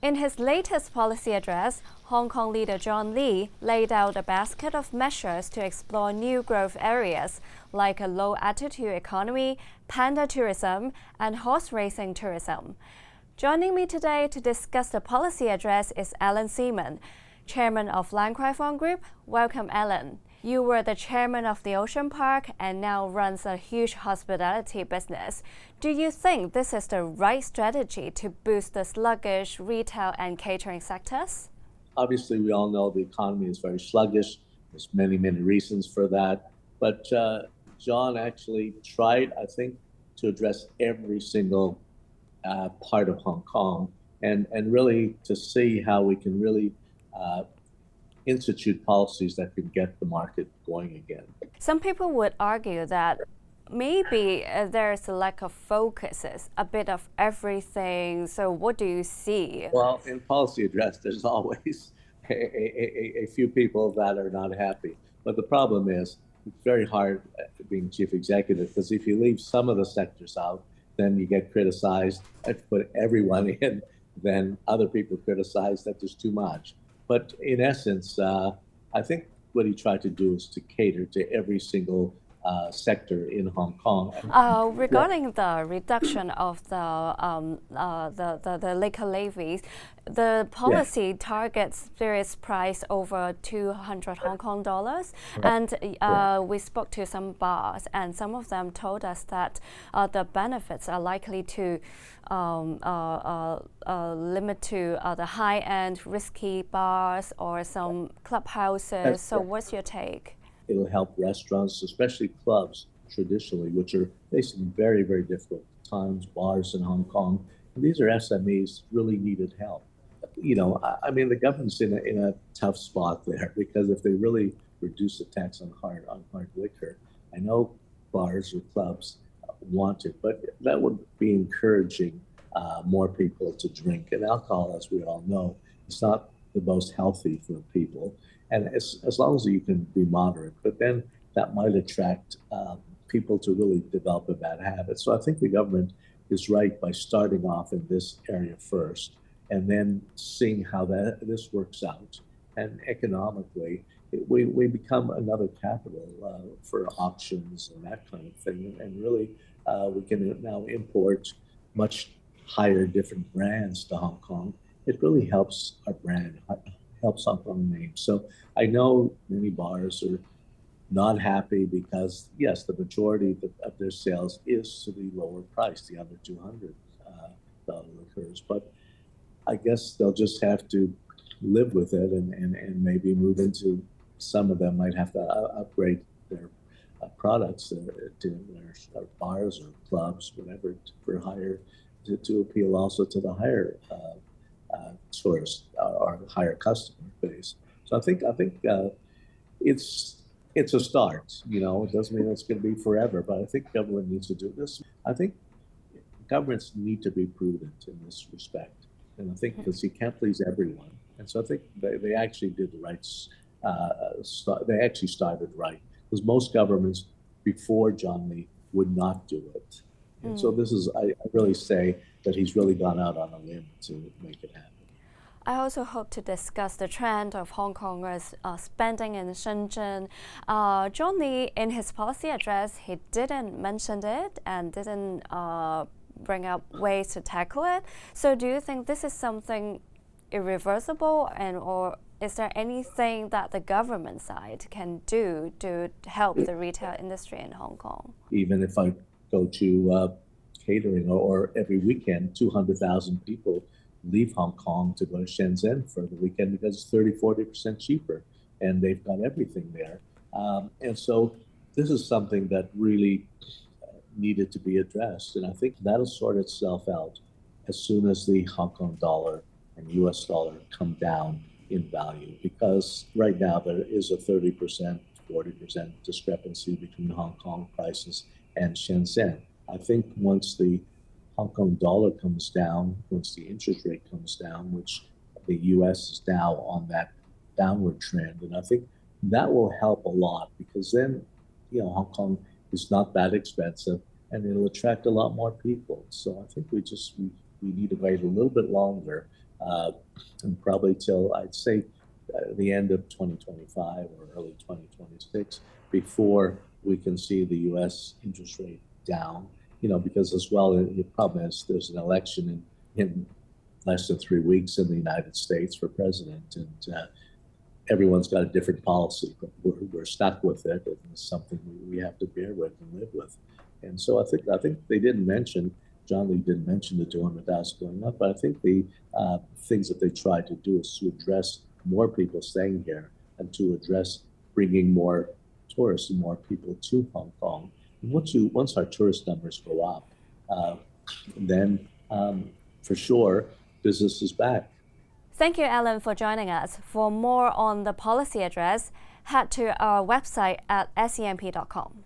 In his latest policy address, Hong Kong leader John Lee laid out a basket of measures to explore new growth areas like a low-altitude economy, panda tourism, and horse racing tourism. Joining me today to discuss the policy address is Allan Zeman, chairman of Kwai Fong Group. Welcome, Allan. You were the chairman of the Ocean Park and now runs a huge hospitality business. Do you think this is the right strategy to boost the sluggish retail and catering sectors? Obviously, we all know the economy is very sluggish. There's many reasons for that. But John actually tried, I think, to address every single part of Hong Kong and really to see how we can really institute policies that could get the market going again. Some people would argue that maybe there's a lack of focuses, a bit of everything. So what do you see? Well, in policy address, there's always a few people that are not happy. But the problem is, it's very hard being chief executive, because if you leave some of the sectors out, then you get criticized. If you put everyone in, then other people criticize that there's too much. But in essence, I think what he tried to do is to cater to every single sector in Hong Kong. Regarding the reduction of the liquor levies, the policy targets various price over 200 Hong Kong dollars, and we spoke to some bars, and some of them told us that the benefits are likely to limit to the high-end risky bars or some clubhouses. So what's your take? It'll help restaurants, especially clubs, traditionally, which are facing very difficult times, bars in Hong Kong. And these are SMEs, really needed help. You know, I mean, the government's in a tough spot there, because if they really reduce the tax on hard liquor, I know bars or clubs want it, but that would be encouraging more people to drink. And alcohol, as we all know, is not the most healthy for people. And as long as you can be moderate, but then that might attract people to really develop a bad habit. So I think the government is right by starting off in this area first, and then seeing how this works out. And economically, we become another capital for auctions and that kind of thing. And really, we can now import much higher different brands to Hong Kong. It really helps our brand, helps Hong Kong name. So I know many bars are not happy because, yes, the majority of their sales is to the lower price, the under $200 liquors. But I guess they'll just have to live with it and maybe move into, some of them might have to upgrade their products to their bars or clubs, whatever, for higher, to appeal also to the higher tourist or higher customer base. So I think it's a start. You know, it doesn't mean it's going to be forever, but I think government needs to do this. I think governments need to be prudent in this respect, and I think because you can't please everyone. And so I think they actually did the right. They actually started right, because most governments before John Lee would not do it. And so this is, I really say that he's really gone out on a limb to make it happen. I also hope to discuss the trend of Hong Kongers spending in Shenzhen. John Lee, in his policy address, he didn't mention it and didn't bring up ways to tackle it. So do you think this is something irreversible, or is there anything that the government side can do to help the retail industry in Hong Kong? Even if I go to catering, or every weekend, 200,000 people leave Hong Kong to go to Shenzhen for the weekend because it's 30-40% cheaper, and they've got everything there. And so this is something that really needed to be addressed, and I think that'll sort itself out as soon as the Hong Kong dollar and US dollar come down in value, because right now there is a 30%, 40% discrepancy between Hong Kong prices and Shenzhen. I think once the Hong Kong dollar comes down, once the interest rate comes down, which the US is now on that downward trend, and I think that will help a lot, because then, you know, Hong Kong is not that expensive and it'll attract a lot more people. So I think we need to wait a little bit longer and probably till I'd say the end of 2025 or early 2026 before we can see the U.S. interest rate down. Because as well, the problem is there's an election in less than 3 weeks in the United States for president, and everyone's got a different policy, but we're stuck with it, and it's something we have to bear with and live with. And so I think they didn't mention, John Lee didn't mention the 200,000 going up, but I think the things that they tried to do is to address more people staying here and to address bringing more tourists and more people to Hong Kong. And once our tourist numbers go up, then for sure business is back. Thank you, Allan, for joining us. For more on the policy address, head to our website at scmp.com.